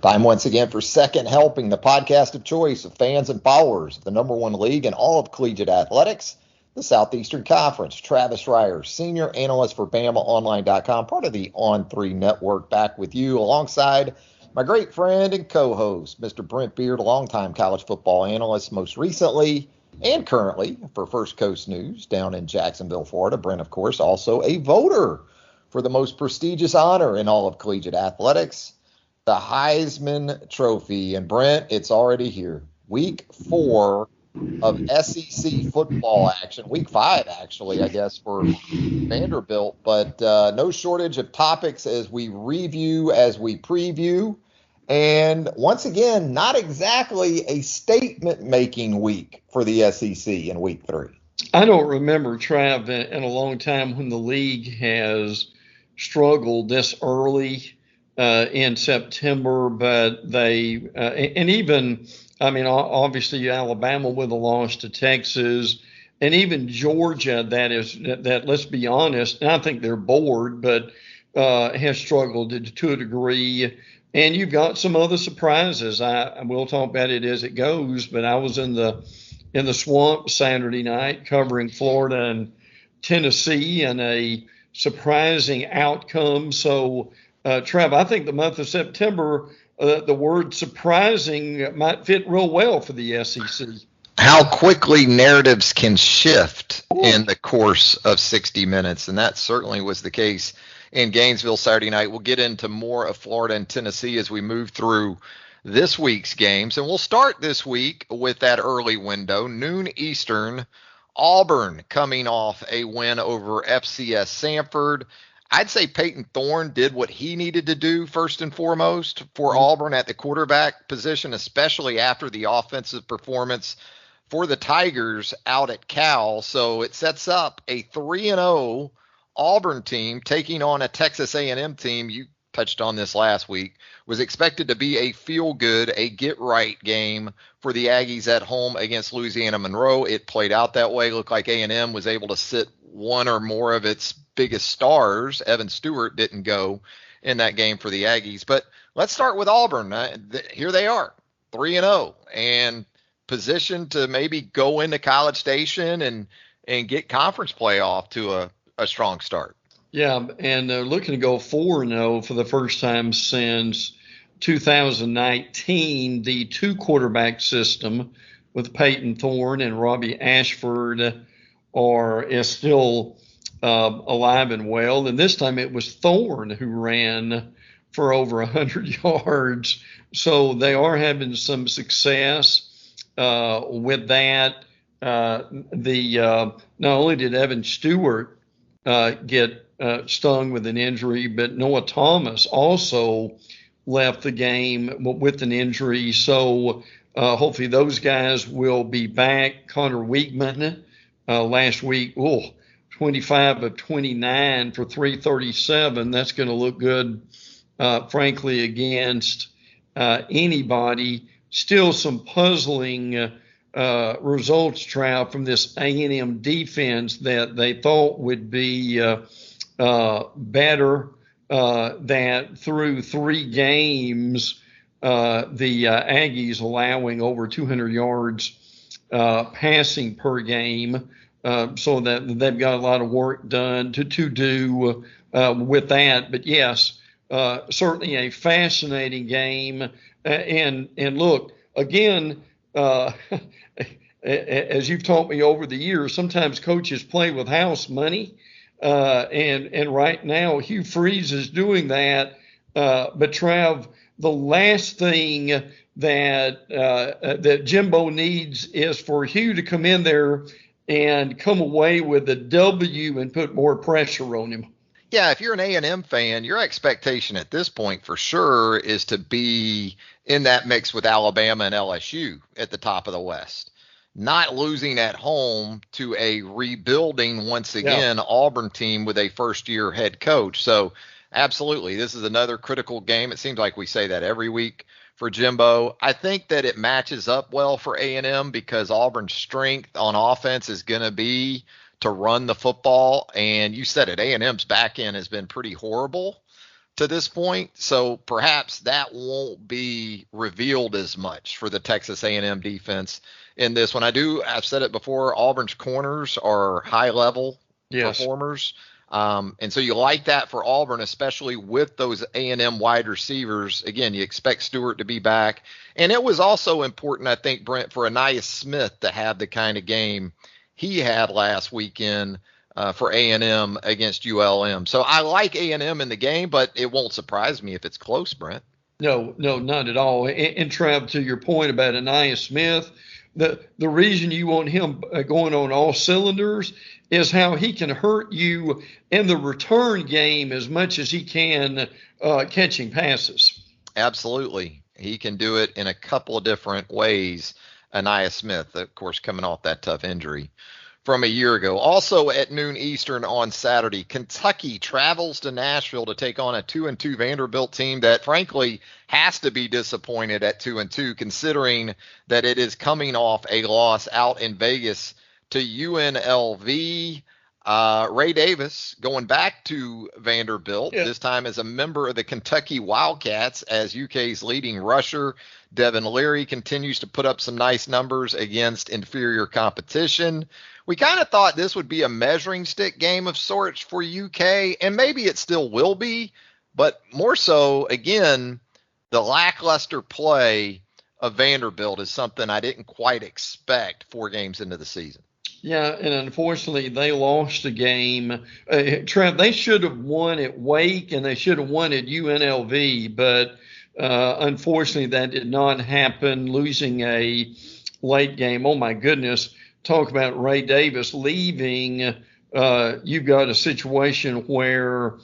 Time once again for Second Helping, the podcast of choice of fans and followers of the number one league in all of collegiate athletics, the Southeastern Conference. Travis Reier, senior analyst for BamaOnLine.com, part of the On3 network, back with you alongside my great friend and co-host, Mr. Brent Beaird, a longtime college football analyst, most recently and currently for First Coast News down in Jacksonville, Florida. Brent, of course, also a voter for the most prestigious honor in all of collegiate athletics, the Heisman Trophy. And Brent, it's already here. Week 4 of SEC football action. Week 5, actually, I guess, for Vanderbilt. But no shortage of topics as we review, as we preview. And once again, not exactly a statement-making week for the SEC in Week 3. I don't remember, Trav, in a long time when the league has struggled this early in September, but they and even, I mean, obviously Alabama with a loss to Texas, and even Georgia, that let's be honest, and I think they're bored, but has struggled to a degree. And you've got some other surprises. I will talk about it as it goes, but I was in the swamp Saturday night covering Florida and Tennessee and a surprising outcome. So, Trev, I think the month of September, the word surprising might fit real well for the SEC. How quickly narratives can shift in the course of 60 minutes, and that certainly was the case in Gainesville Saturday night. We'll get into more of Florida and Tennessee as we move through this week's games, and we'll start this week with that early window, noon Eastern. Auburn coming off a win over FCS Samford. I'd say Peyton Thorne did what he needed to do first and foremost for Auburn at the quarterback position, especially after the offensive performance for the Tigers out at Cal. So it sets up a 3-0 Auburn team taking on a Texas A&M team. You touched on this last week, was expected to be a feel-good, a get-right game for the Aggies at home against Louisiana Monroe. It played out that way. Looked like A&M was able to sit one or more of its biggest stars. Evan Stewart didn't go in that game for the Aggies. But let's start with Auburn. Here they are, 3-0, and positioned to maybe go into College Station and get conference play off to a strong start. Yeah, and looking to go 4-0 for the first time since 2019. The two-quarterback system with Peyton Thorne and Robbie Ashford is still alive and well. And this time it was Thorne who ran for over 100 yards. So they are having some success with that. Not only did Evan Stewart get stung with an injury, but Noah Thomas also left the game with an injury. So hopefully those guys will be back. Connor Weigman last week, 25 of 29 for 337. That's going to look good, frankly, against anybody. Still some puzzling results, Trout, from this A&M defense that they thought would be better. That through 3 games, the Aggies allowing over 200 yards passing per game, so that they've got a lot of work done to do with that. But yes, certainly a fascinating game. And look, again, as you've taught me over the years, sometimes coaches play with house money. And right now Hugh Freeze is doing that. But Trav, the last thing that Jimbo needs is for Hugh to come in there and come away with a W and put more pressure on him. Yeah, if you're an A&M fan, your expectation at this point for sure is to be in that mix with Alabama and LSU at the top of the West. Not losing at home to a rebuilding, once again, Auburn team with a first-year head coach. So, absolutely, this is another critical game. It seems like we say that every week for Jimbo. I think that it matches up well for A&M because Auburn's strength on offense is going to be to run the football. And you said it, A&M's back end has been pretty horrible to this point, so perhaps that won't be revealed as much for the Texas A&M defense in this one. I've said it before, Auburn's corners are high-level performers. And so you like that for Auburn, especially with those A&M wide receivers. Again, you expect Stewart to be back. And it was also important, I think, Brent, for Anais Smith to have the kind of game he had last weekend for A&M against ULM. So I like A&M in the game, but it won't surprise me if it's close, Brent. No, not at all. And Trav, to your point about Anais Smith, the reason you want him going on all cylinders is how he can hurt you in the return game as much as he can catching passes. Absolutely. He can do it in a couple of different ways. Anais Smith, of course, coming off that tough injury from a year ago. Also at noon Eastern on Saturday, Kentucky travels to Nashville to take on a 2-2 Vanderbilt team that frankly has to be disappointed at 2-2, considering that it is coming off a loss out in Vegas to UNLV. Ray Davis going back to Vanderbilt, this time as a member of the Kentucky Wildcats as UK's leading rusher. Devin Leary continues to put up some nice numbers against inferior competition. We kind of thought this would be a measuring stick game of sorts for UK, and maybe it still will be, but more so, again, the lackluster play of Vanderbilt is something I didn't quite expect 4 games into the season. Yeah, and unfortunately, they lost a game. Trev, they should have won at Wake, and they should have won at UNLV, but unfortunately, that did not happen, losing a late game. Oh, my goodness. Talk about Ray Davis leaving. You've got a situation where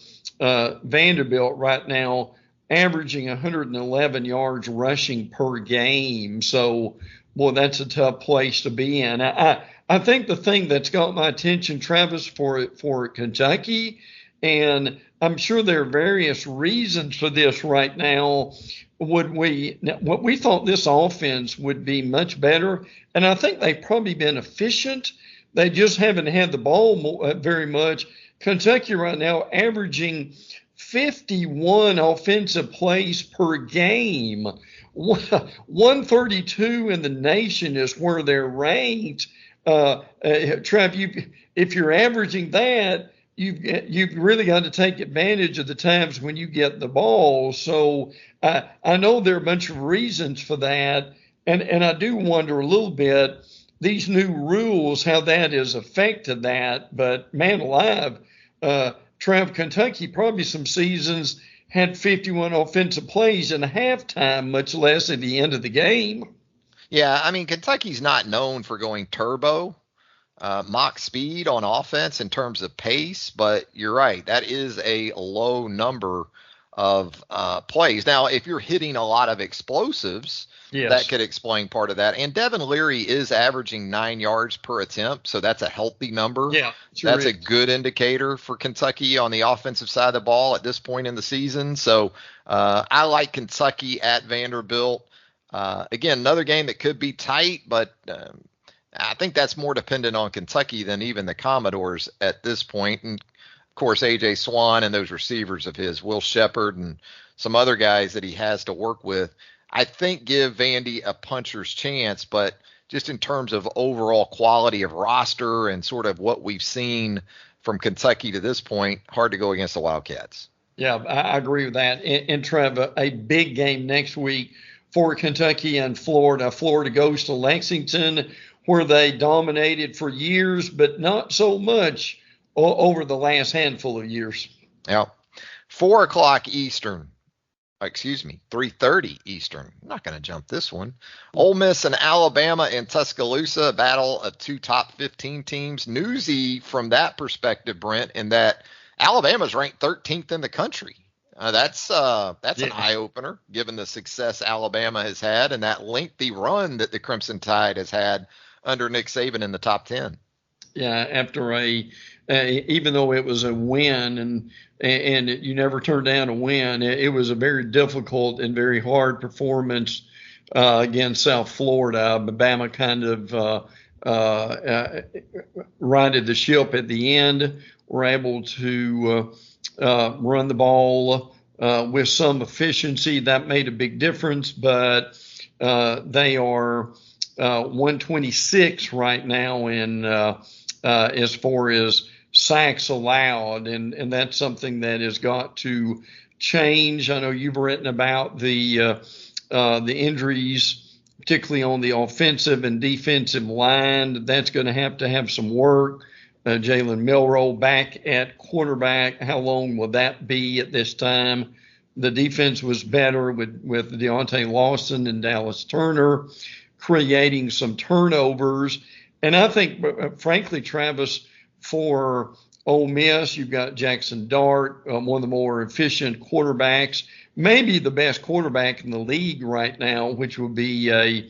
Vanderbilt right now averaging 111 yards rushing per game. So, boy, that's a tough place to be in. I think the thing that's got my attention, Travis, for Kentucky, and I'm sure there are various reasons for this right now. What we thought this offense would be much better, and I think they've probably been efficient. They just haven't had the ball very much. Kentucky right now averaging 51 offensive plays per game. 132 in the nation is where they're ranked. Trev, if you're averaging that, you've really got to take advantage of the times when you get the ball. So I know there are a bunch of reasons for that, and I do wonder a little bit these new rules, how that has affected that. But man alive, Trev, Kentucky probably some seasons had 51 offensive plays in halftime, much less at the end of the game. Yeah, I mean, Kentucky's not known for going turbo, mock speed on offense in terms of pace, but you're right. That is a low number of plays. Now, if you're hitting a lot of explosives, that could explain part of that. And Devin Leary is averaging 9 yards per attempt, so that's a healthy number. Yeah, that's a good indicator for Kentucky on the offensive side of the ball at this point in the season. So I like Kentucky at Vanderbilt. Again, another game that could be tight, but I think that's more dependent on Kentucky than even the Commodores at this point. And, of course, A.J. Swan and those receivers of his, Will Shepherd and some other guys that he has to work with, I think give Vandy a puncher's chance. But just in terms of overall quality of roster and sort of what we've seen from Kentucky to this point, hard to go against the Wildcats. Yeah, I agree with that. And Trev, a big game next week for Kentucky and Florida. Florida goes to Lexington, where they dominated for years, but not so much over the last handful of years. Yeah. 4 o'clock Eastern. 3:30 Eastern. I'm not going to jump this one. Ole Miss and Alabama in Tuscaloosa, a battle of 2 top 15 teams. Newsy from that perspective, Brent, in that Alabama's ranked 13th in the country. That's an eye-opener, given the success Alabama has had and that lengthy run that the Crimson Tide has had under Nick Saban in the top 10. Yeah, after even though it was a win and you never turned down a win, it was a very difficult and very hard performance against South Florida. Bama kind of righted the ship at the end, were able to run the ball with some efficiency. That made a big difference, but they are 126 right now in as far as sacks allowed, and that's something that has got to change. I know you've written about the injuries, particularly on the offensive and defensive line. That's going to have some work. Jalen Milroe back at quarterback. How long will that be at this time? The defense was better with Deontay Lawson and Dallas Turner creating some turnovers. And I think, frankly, Travis, for Ole Miss, you've got Jackson Dart, one of the more efficient quarterbacks, maybe the best quarterback in the league right now, which would be a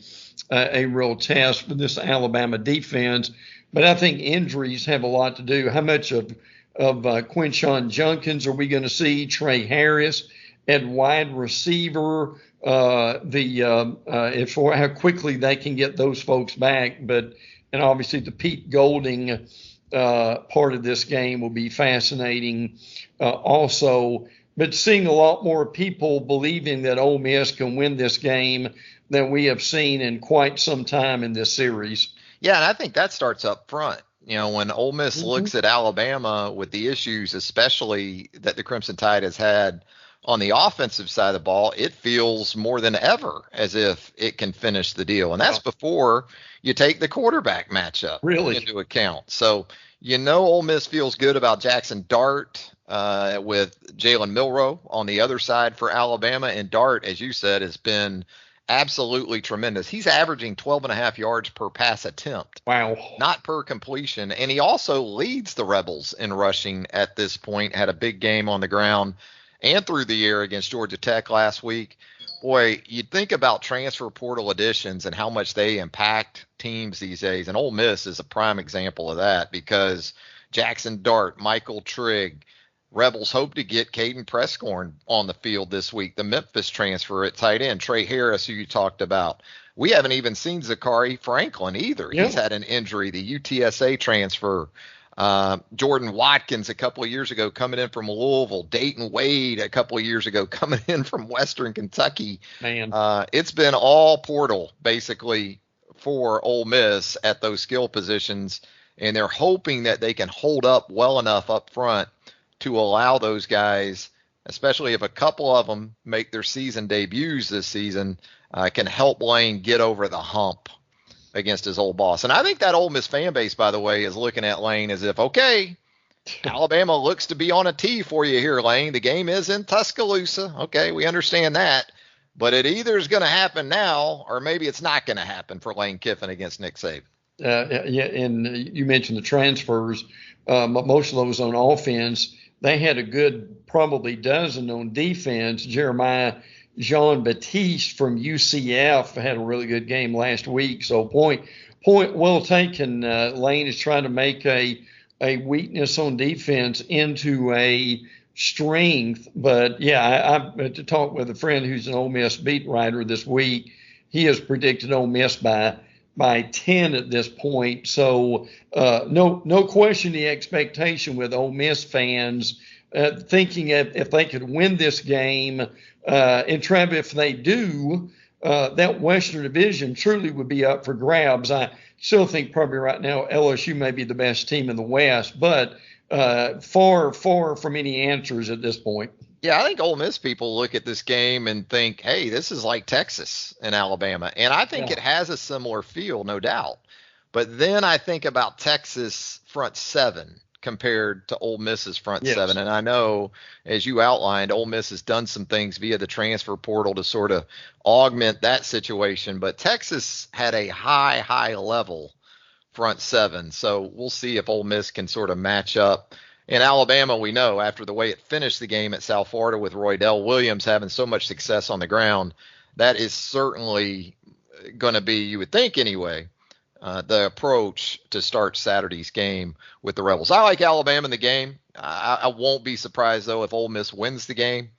real test for this Alabama defense. But I think injuries have a lot to do. How much of Quinshon Judkins are we going to see? Trey Harris at wide receiver, if for how quickly they can get those folks back. And obviously the Pete Golding part of this game will be fascinating also. But seeing a lot more people believing that Ole Miss can win this game than we have seen in quite some time in this series. Yeah, and I think that starts up front. You know, when Ole Miss looks at Alabama with the issues, especially that the Crimson Tide has had on the offensive side of the ball, it feels more than ever as if it can finish the deal. And that's before you take the quarterback matchup into account. So, you know, Ole Miss feels good about Jackson Dart with Jalen Milroe on the other side for Alabama. And Dart, as you said, has been absolutely tremendous. He's averaging 12.5 yards per pass attempt. Wow. Not per completion. And he also leads the Rebels in rushing at this point. Had a big game on the ground and through the air against Georgia Tech last week. Boy, you think about transfer portal additions and how much they impact teams these days. And Ole Miss is a prime example of that because Jackson Dart, Michael Trigg, Rebels hope to get Caden Prescorn on the field this week. The Memphis transfer at tight end, Trey Harris, who you talked about. We haven't even seen Zachary Franklin either. Yeah. He's had an injury. The UTSA transfer. Jordan Watkins a couple of years ago coming in from Louisville. Dayton Wade a couple of years ago coming in from Western Kentucky. Man, it's been all portal basically for Ole Miss at those skill positions, and they're hoping that they can hold up well enough up front to allow those guys, especially if a couple of them make their season debuts this season, can help Lane get over the hump against his old boss. And I think that Ole Miss fan base, by the way, is looking at Lane as if, okay, Alabama looks to be on a tee for you here, Lane. The game is in Tuscaloosa. Okay, we understand that. But it either is going to happen now or maybe it's not going to happen for Lane Kiffin against Nick Saban. Yeah, and you mentioned the transfers. Most of those on offense. They had a good probably dozen on defense. Jeremiah Jean-Baptiste from UCF had a really good game last week. So point well taken. Lane is trying to make a weakness on defense into a strength. But, yeah, I to talk with a friend who's an Ole Miss beat writer this week. He has predicted Ole Miss by 10 at this point. So no question the expectation with Ole Miss fans thinking if they could win this game, and Trev, if they do, that Western Division truly would be up for grabs. I still think probably right now LSU may be the best team in the West, but far from any answers at this point. Yeah, I think Ole Miss people look at this game and think, hey, this is like Texas and Alabama. And I think it has a similar feel, no doubt. But then I think about Texas front seven compared to Ole Miss's front seven. And I know, as you outlined, Ole Miss has done some things via the transfer portal to sort of augment that situation. But Texas had a high level front seven. So we'll see if Ole Miss can sort of match up. In Alabama, we know after the way it finished the game at South Florida with Roydell Williams having so much success on the ground, that is certainly going to be, you would think anyway, the approach to start Saturday's game with the Rebels. I like Alabama in the game. I won't be surprised, though, if Ole Miss wins the game.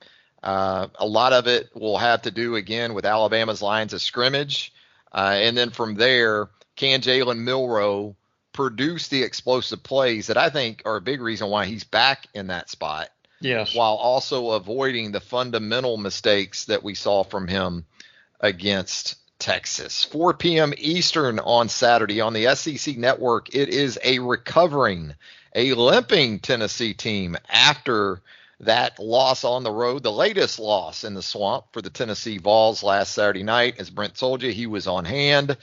A lot of it will have to do, again, with Alabama's lines of scrimmage. And then from there, can Jalen Milroe produce the explosive plays that I think are a big reason why he's back in that spot Yes. while also avoiding the fundamental mistakes that we saw from him against Texas. 4 p.m. Eastern on Saturday on the SEC Network. It is a limping Tennessee team after that loss on the road, the latest loss in the swamp for the Tennessee Vols last Saturday night. As Brent told you, he was on hand.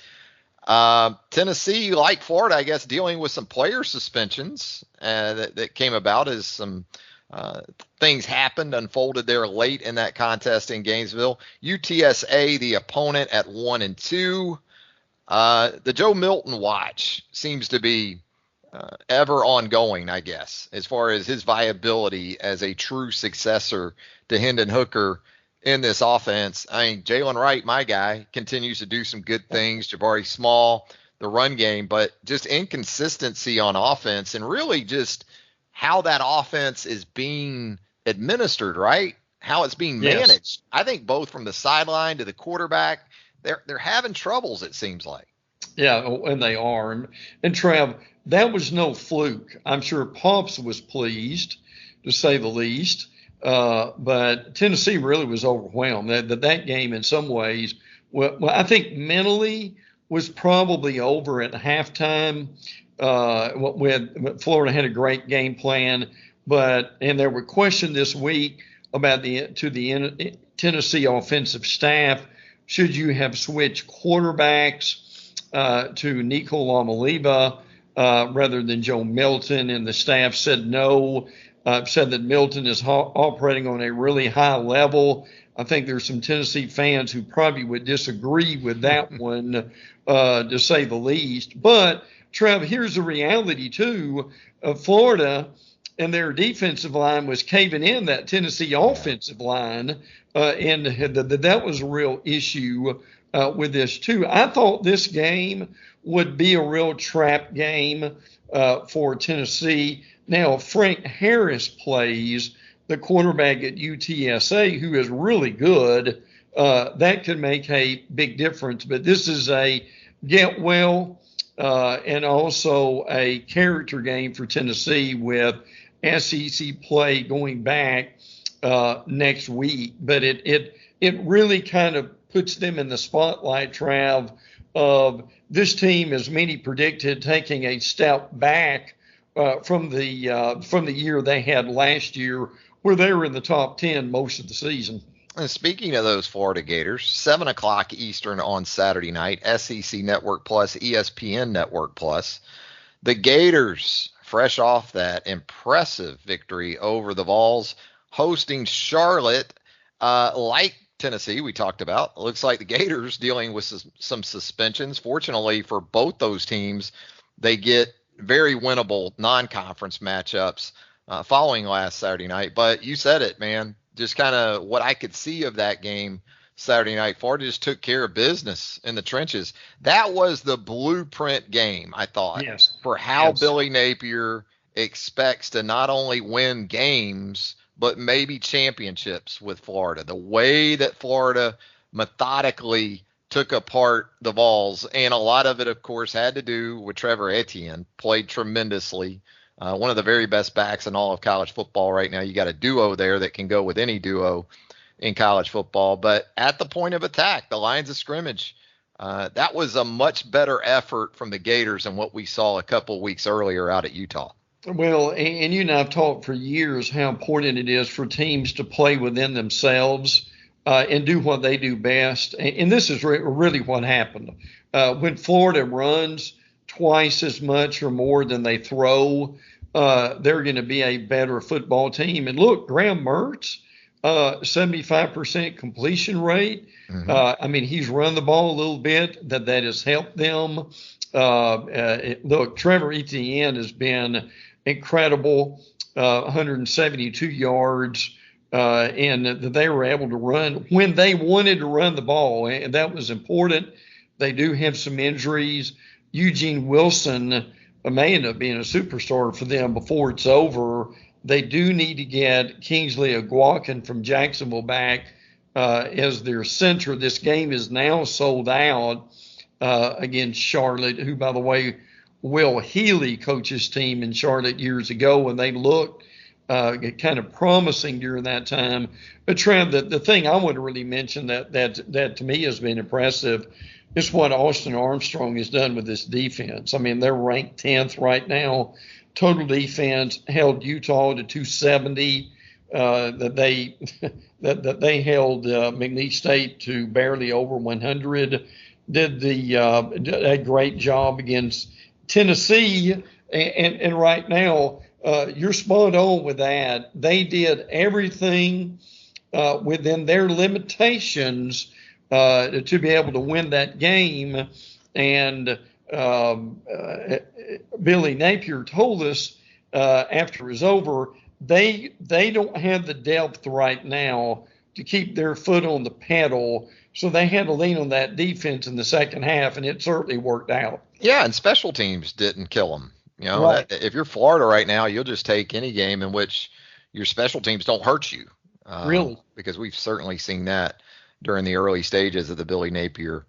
Tennessee, like Florida, I guess, dealing with some player suspensions that came about as some things happened, unfolded there late in that contest in Gainesville. UTSA, the opponent at 1-2. The Joe Milton watch seems to be ever ongoing, I guess, as far as his viability as a true successor to Hendon Hooker in this offense. I mean, Jalen Wright, my guy, continues to do some good things. Jabari Small, the run game, but just inconsistency on offense and really just how that offense is being administered, right? How it's being managed. Yes. I think both from the sideline to the quarterback, they're having troubles, it seems like. Yeah, and they are. And Trav, that was no fluke. I'm sure Pops was pleased, to say the least. But Tennessee really was overwhelmed. That game, in some ways, well, I think mentally was probably over at halftime. When Florida had a great game plan, and there were questions this week about the Tennessee offensive staff. Should you have switched quarterbacks to Nico Lamaliba rather than Joe Milton? And the staff said no. Said that Milton is operating on a really high level. I think there's some Tennessee fans who probably would disagree with that one, to say the least. But, Trev, here's the reality, too. Florida and their defensive line was caving in that Tennessee offensive line, and that was a real issue with this, too. I thought this game would be a real trap game for Tennessee. Now, Frank Harris plays the quarterback at UTSA, who is really good. That could make a big difference. But this is a get well and also a character game for Tennessee with SEC play going back next week. But it really kind of puts them in the spotlight, Trav, of this team, as many predicted, taking a step back from the year they had last year, where they were in the top 10 most of the season. And speaking of those Florida Gators, 7 o'clock Eastern on Saturday night, SEC Network Plus, ESPN Network Plus. The Gators, fresh off that impressive victory over the Vols, hosting Charlotte, like Tennessee we talked about. It looks like the Gators dealing with some suspensions. Fortunately for both those teams, they get very winnable non-conference matchups following last Saturday night. But you said it, man. Just kind of what I could see of that game Saturday night. Florida just took care of business in the trenches. That was the blueprint game, I thought, yes, for how Billy Napier expects to not only win games, but maybe championships with Florida. The way that Florida methodically took apart the Vols, and a lot of it, of course, had to do with Trevor Etienne, played tremendously. One of the very best backs in all of college football right now. You got a duo there that can go with any duo in college football. But at the point of attack, the lines of scrimmage, that was a much better effort from the Gators than what we saw a couple of weeks earlier out at Utah. Well, and you and I have talked for years how important it is for teams to play within themselves and do what they do best. And this is really what happened. When Florida runs twice as much or more than they throw, they're going to be a better football team. And look, Graham Mertz, 75% completion rate. Mm-hmm. I mean, he's run the ball a little bit. That has helped them. Look, Trevor Etienne has been incredible, 172 yards, and they were able to run when they wanted to run the ball, and that was important. They do have some injuries. Eugene Wilson may end up being a superstar for them before it's over. They do need to get Kingsley Aguakin from Jacksonville back as their center. This game is now sold out against Charlotte, who, by the way, Will Healy coached his team in Charlotte years ago, and they looked kind of promising during that time. But Trev, the thing I want to really mention that to me has been impressive is what Austin Armstrong has done with this defense. I mean, they're ranked 10th right now. Total defense held Utah to 270. That they held McNeese State to barely over 100. Did a great job against Tennessee, and right now you're spot on with that. They did everything within their limitations to be able to win that game, and Billy Napier told us after it was over, they don't have the depth right now to keep their foot on the pedal, so they had to lean on that defense in the second half, and it certainly worked out. Yeah, and special teams didn't kill them. You know, Right. if you're Florida right now, you'll just take any game in which your special teams don't hurt you. Really? Because we've certainly seen that during the early stages of the Billy Napier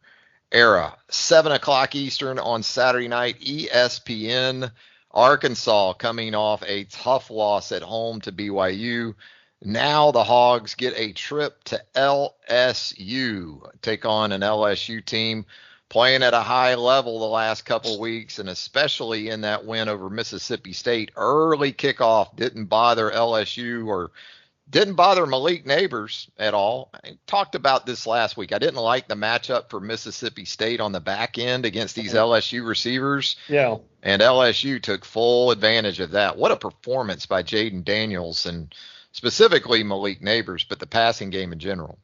era. 7 o'clock Eastern on Saturday night, ESPN. Arkansas coming off a tough loss at home to BYU. Now the Hogs get a trip to LSU, take on an LSU team playing at a high level the last couple of weeks, and especially in that win over Mississippi State. Early kickoff didn't bother LSU or didn't bother Malik Neighbors at all. I talked about this last week. I didn't like the matchup for Mississippi State on the back end against these LSU receivers. Yeah. And LSU took full advantage of that. What a performance by Jaden Daniels and specifically Malik Neighbors, but the passing game in general.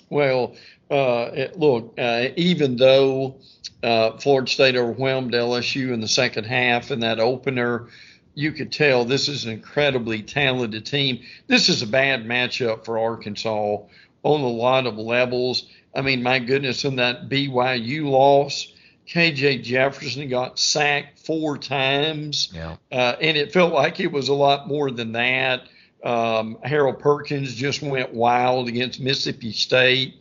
Well, even though Florida State overwhelmed LSU in the second half in that opener, you could tell this is an incredibly talented team. This is a bad matchup for Arkansas on a lot of levels. I mean, my goodness, in that BYU loss, KJ Jefferson got sacked 4 times. Yeah. And it felt like it was a lot more than that. Harold Perkins just went wild against Mississippi State.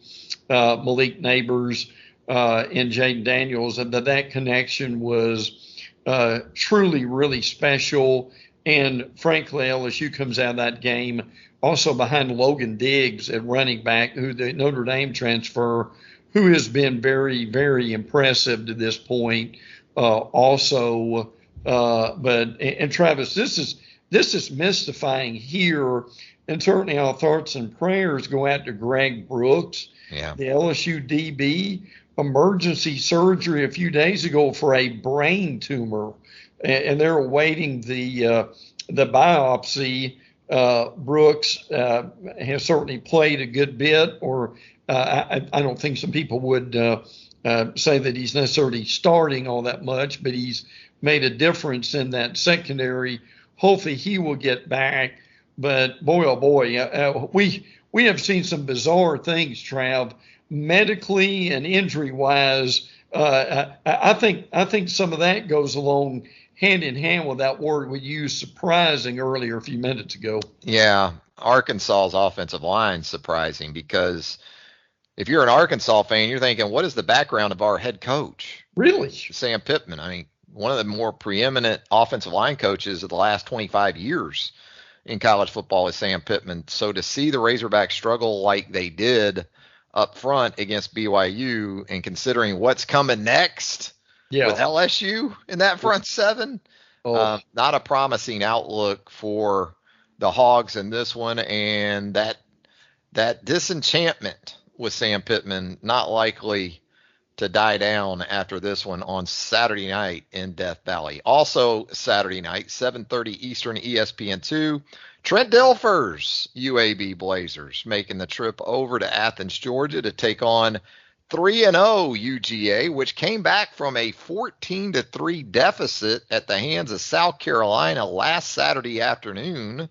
Malik Neighbors and Jaden Daniels, and that connection was truly, really special. And frankly, LSU comes out of that game also behind Logan Diggs at running back, who the Notre Dame transfer, who has been very, very impressive to this point. But Travis, this is mystifying here, and certainly our thoughts and prayers go out to Greg Brooks, the LSU DB. Emergency surgery a few days ago for a brain tumor, and they're awaiting the biopsy. Brooks has certainly played a good bit, or I don't think some people would say that he's necessarily starting all that much, but he's made a difference in that secondary. Hopefully he will get back. But boy, oh boy, we have seen some bizarre things, Trav, medically and injury wise. I think some of that goes along hand in hand with that word we used, surprising, earlier a few minutes ago. Yeah, Arkansas's offensive line surprising, because if you're an Arkansas fan, you're thinking, what is the background of our head coach? Really? Sam Pittman. I mean, one of the more preeminent offensive line coaches of the last 25 years in college football is Sam Pittman. So to see the Razorbacks struggle like they did up front against BYU, and considering what's coming next with LSU in that front seven, not a promising outlook for the Hogs in this one. And that disenchantment with Sam Pittman not likely to die down after this one on Saturday night in Death Valley. Also Saturday night, 7:30 Eastern, ESPN2. Trent Dilfer's UAB Blazers making the trip over to Athens, Georgia to take on 3-0 UGA, which came back from a 14-3 deficit at the hands of South Carolina last Saturday afternoon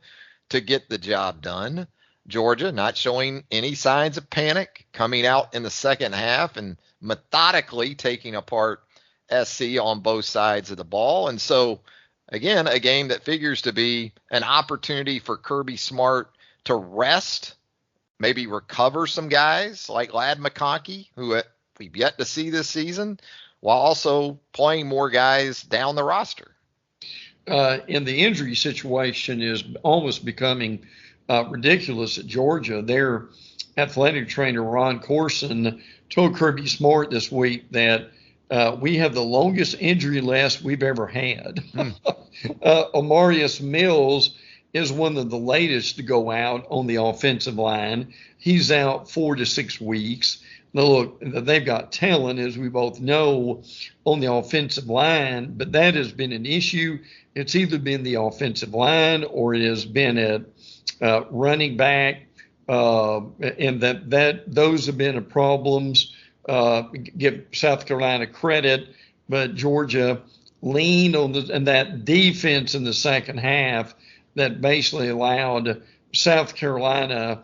to get the job done. Georgia not showing any signs of panic, coming out in the second half and methodically taking apart SC on both sides of the ball. And so, again, a game that figures to be an opportunity for Kirby Smart to rest, maybe recover some guys like Ladd McConkey, who we've yet to see this season, while also playing more guys down the roster. in the injury situation is almost becoming ridiculous at Georgia. Their athletic trainer, Ron Corson, told Kirby Smart this week that we have the longest injury list we've ever had. Amarius Mills is one of the latest to go out on the offensive line. He's out 4 to 6 weeks. Now, look, they've got talent, as we both know, on the offensive line, but that has been an issue. It's either been the offensive line or it has been at running back, and that those have been problems. Give South Carolina credit, but Georgia leaned on that defense in the second half that basically allowed South Carolina,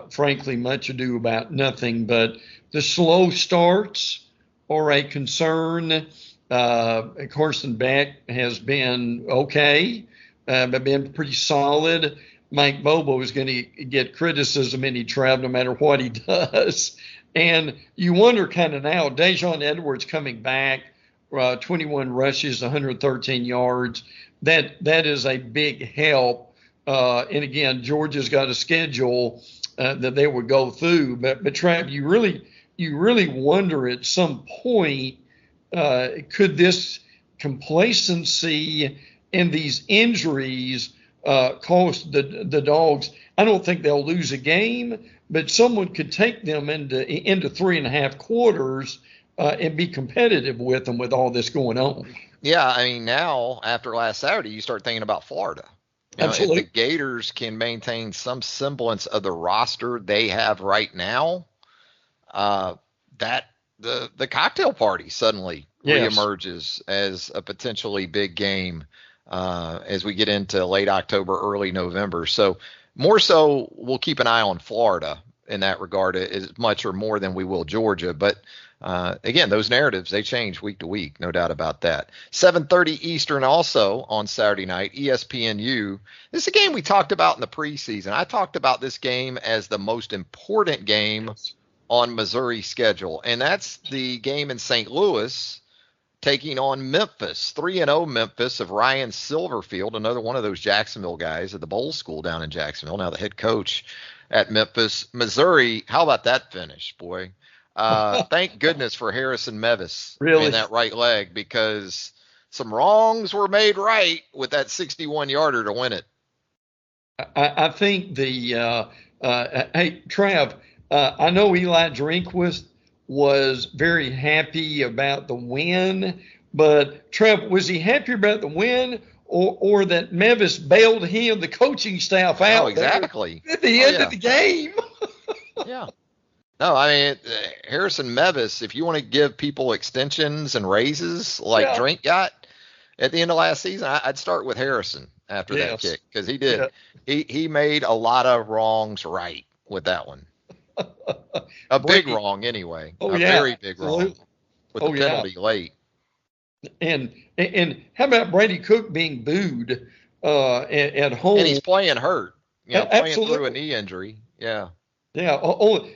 frankly, much ado about nothing. But the slow starts are a concern. Carson Beck has been okay, but been pretty solid. Mike Bobo is going to get criticism any travel, no matter what he does. And you wonder kind of now, Dejon Edwards coming back, 21 rushes, 113 yards. That is a big help. And again, Georgia's got a schedule that they would go through. But Trav, you really wonder at some point, could this complacency and these injuries cost the Dogs? I don't think they'll lose a game, but someone could take them into 3.5 quarters and be competitive with them with all this going on. Yeah, I mean, now after last Saturday, you start thinking about Florida. Absolutely. If the Gators can maintain some semblance of the roster they have right now, that the cocktail party suddenly reemerges as a potentially big game as we get into late October, early November. So more so, we'll keep an eye on Florida in that regard as much or more than we will Georgia. But again, those narratives, they change week to week, no doubt about that. 7:30 Eastern also on Saturday night, ESPNU. This is a game we talked about in the preseason. I talked about this game as the most important game on Missouri's schedule, and that's the game in St. Louis taking on Memphis. 3-0 Memphis of Ryan Silverfield, another one of those Jacksonville guys at the Bowl School down in Jacksonville, now the head coach at Memphis. Missouri, how about that finish, boy? Thank goodness for Harrison Mevis in that right leg, because some wrongs were made right with that 61-yarder to win it. I think hey, Trav, I know Eli Drinkwitz was very happy about the win, but Trev, was he happy about the win or that Mevis bailed him, the coaching staff, out? Oh, exactly. At the end of the game. Yeah. No, I mean, Harrison Mevis, if you want to give people extensions and raises like Drink got at the end of last season, I'd start with Harrison after that kick, because he did. Yeah. He made a lot of wrongs right with that one. A big wrong, anyway. Very big wrong with the penalty late. And how about Brady Cook being booed at home? And he's playing hurt, playing through a knee injury. Yeah. Yeah.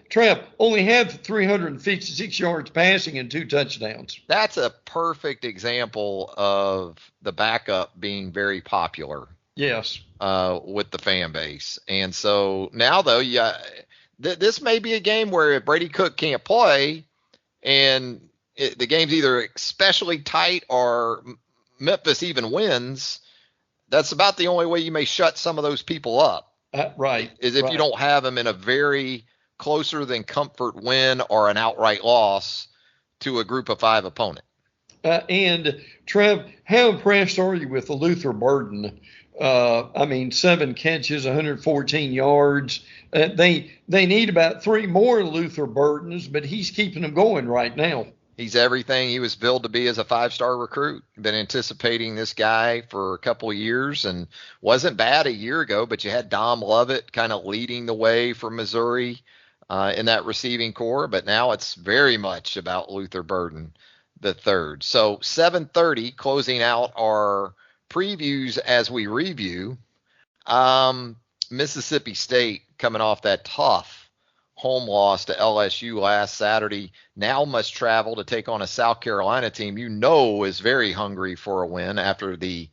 Trev only had 356 yards passing and 2 touchdowns. That's a perfect example of the backup being very popular. Yes. With the fan base. And so now, though, this may be a game where if Brady Cook can't play and the game's either especially tight or Memphis even wins, that's about the only way you may shut some of those people up. Right. Is if you don't have them in a very closer than comfort win or an outright loss to a group of 5 opponent. And Trev, how impressed are you with the Luther Burden? 7 catches, 114 yards. They need about 3 more Luther Burdens, but he's keeping them going right now. He's everything he was billed to be as a 5-star recruit. Been anticipating this guy for a couple of years and wasn't bad a year ago, but you had Dom Lovett kind of leading the way for Missouri in that receiving corps. But now it's very much about Luther Burden the third. So 7:30 closing out our previews as we review. Mississippi State coming off that tough home loss to LSU last Saturday, now must travel to take on a South Carolina team is very hungry for a win after the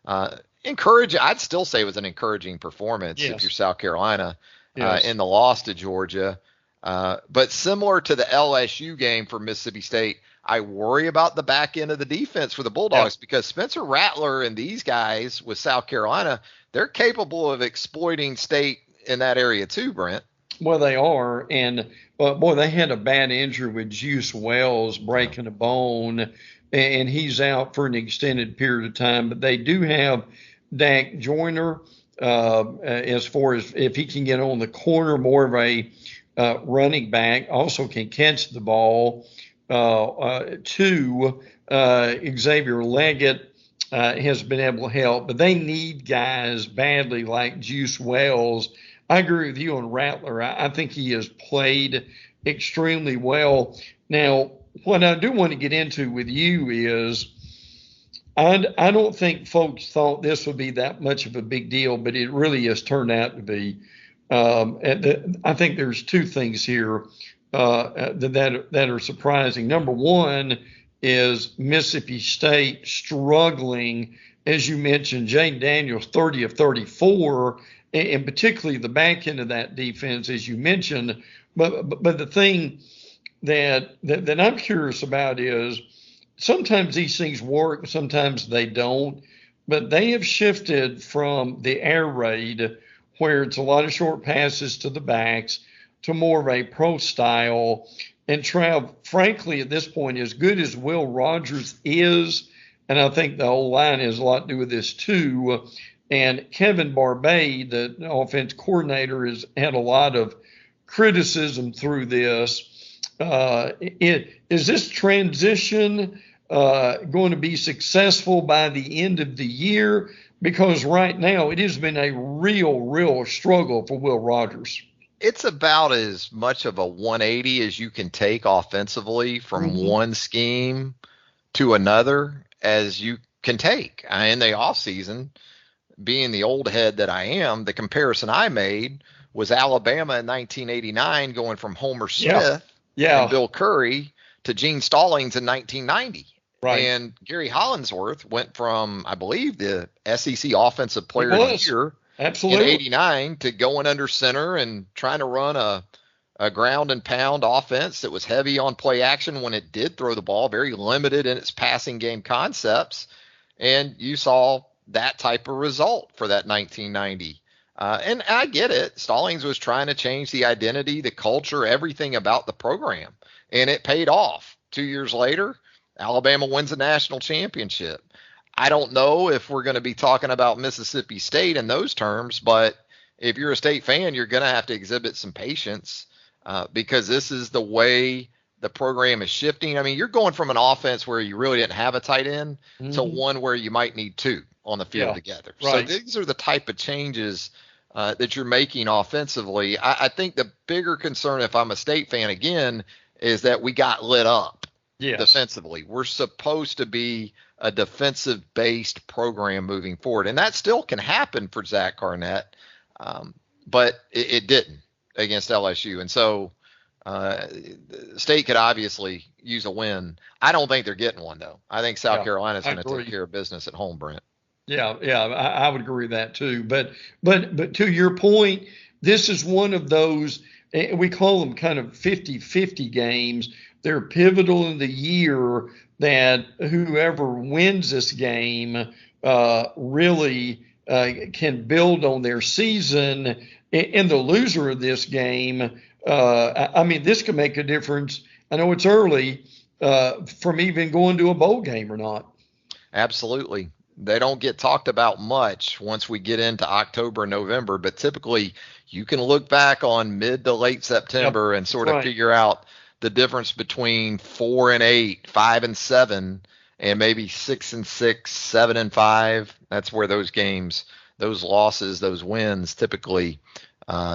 I'd still say it was an encouraging performance if you're South Carolina in the loss to Georgia. But similar to the LSU game for Mississippi State, I worry about the back end of the defense for the Bulldogs because Spencer Rattler and these guys with South Carolina, they're capable of exploiting State in that area too, Brent. Well, they are. And, boy, they had a bad injury with Juice Wells breaking a bone, and he's out for an extended period of time. But they do have Dak Joyner as far as if he can get on the corner, more of a running back, also can catch the ball. Xavier Leggett has been able to help, but they need guys badly like Juice Wells. I agree with you on Rattler. I think he has played extremely well. Now, what I do want to get into with you is I don't think folks thought this would be that much of a big deal, but it really has turned out to be. I think there's two things here that are surprising. Number one is Mississippi State struggling. As you mentioned, Jayden Daniels, 30 of 34, and particularly the back end of that defense, as you mentioned. But the thing that I'm curious about is sometimes these things work, sometimes they don't. But they have shifted from the air raid, where it's a lot of short passes to the backs, to more of a pro style. And Trav, frankly, at this point, as good as Will Rogers is, and I think the whole line has a lot to do with this too, and Kevin Barbay, the offense coordinator, has had a lot of criticism through this. Is this transition going to be successful by the end of the year? Because right now it has been a real struggle for Will Rogers. It's about as much of a 180 as you can take offensively from one scheme to another as you can take. In the offseason, being the old head that I am, the comparison I made was Alabama in 1989 going from Homer Smith and Bill Curry to Gene Stallings in 1990. Right. And Gary Hollingsworth went from, I believe, the SEC Offensive Player of the Year in 89 to going under center and trying to run a ground and pound offense that was heavy on play action when it did throw the ball, very limited in its passing game concepts. And you saw that type of result for that 1990. And I get it. Stallings was trying to change the identity, the culture, everything about the program. And it paid off. 2 years later, Alabama wins a national championship. I don't know if we're going to be talking about Mississippi State in those terms, but if you're a State fan, you're going to have to exhibit some patience because this is the way the program is shifting. I mean, you're going from an offense where you really didn't have a tight end to one where you might need two on the field together. Right. So these are the type of changes that you're making offensively. I think the bigger concern, if I'm a State fan again, is that we got lit up defensively. We're supposed to be a defensive-based program moving forward, and that still can happen for Zach Garnett, but it didn't against LSU. And so State could obviously use a win. I don't think they're getting one, though. I think South Carolina is going to take care of business at home, Brent. Yeah, I would agree with that too. But to your point, this is one of those, we call them kind of 50-50 games. They're pivotal in the year that whoever wins this game really can build on their season. And the loser of this game, I mean, this could make a difference. I know it's early from even going to a bowl game or not. Absolutely. They don't get talked about much once we get into October and November, but typically you can look back on mid to late September and sort of figure out the difference between 4-8, 5-7, and maybe 6-6, 7-5. That's where those games, those losses, those wins typically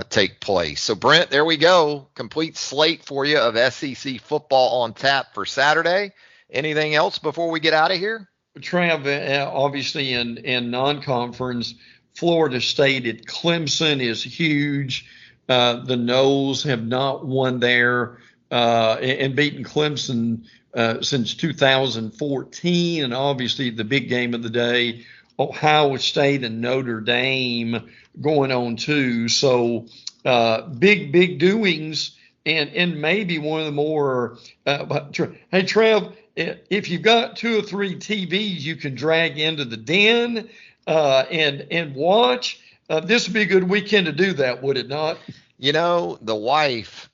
take place. So, Brent, there we go. Complete slate for you of SEC football on tap for Saturday. Anything else before we get out of here? Trav, obviously in non-conference, Florida State at Clemson is huge. The Noles have not won there and beaten Clemson since 2014. And obviously the big game of the day Ohio State and Notre Dame going on too. So big doings, and maybe one of the more. Hey Trev, if you've got 2 or 3 TVs you can drag into the den and watch, this would be a good weekend to do that, would it not? The wife,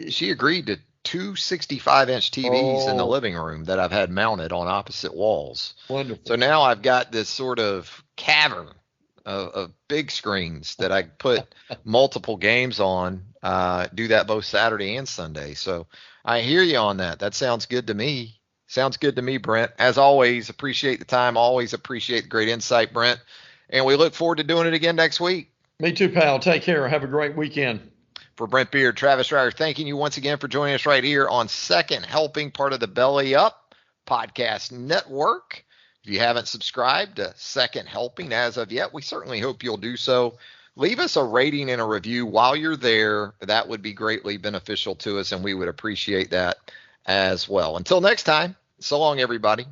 she agreed to 2 65-inch TVs in the living room that I've had mounted on opposite walls. Wonderful. So now I've got this sort of cavern of big screens that I put multiple games on, do that both Saturday and Sunday. So I hear you on that. That sounds good to me. Sounds good to me, Brent. As always, appreciate the time. Always appreciate the great insight, Brent. And we look forward to doing it again next week. Me too, pal. Take care. Have a great weekend. For Brent Beaird, Travis Reier, thanking you once again for joining us right here on Second Helping, part of the Belly Up Podcast Network. If you haven't subscribed to Second Helping as of yet, we certainly hope you'll do so. Leave us a rating and a review while you're there. That would be greatly beneficial to us, and we would appreciate that as well. Until next time, so long, everybody.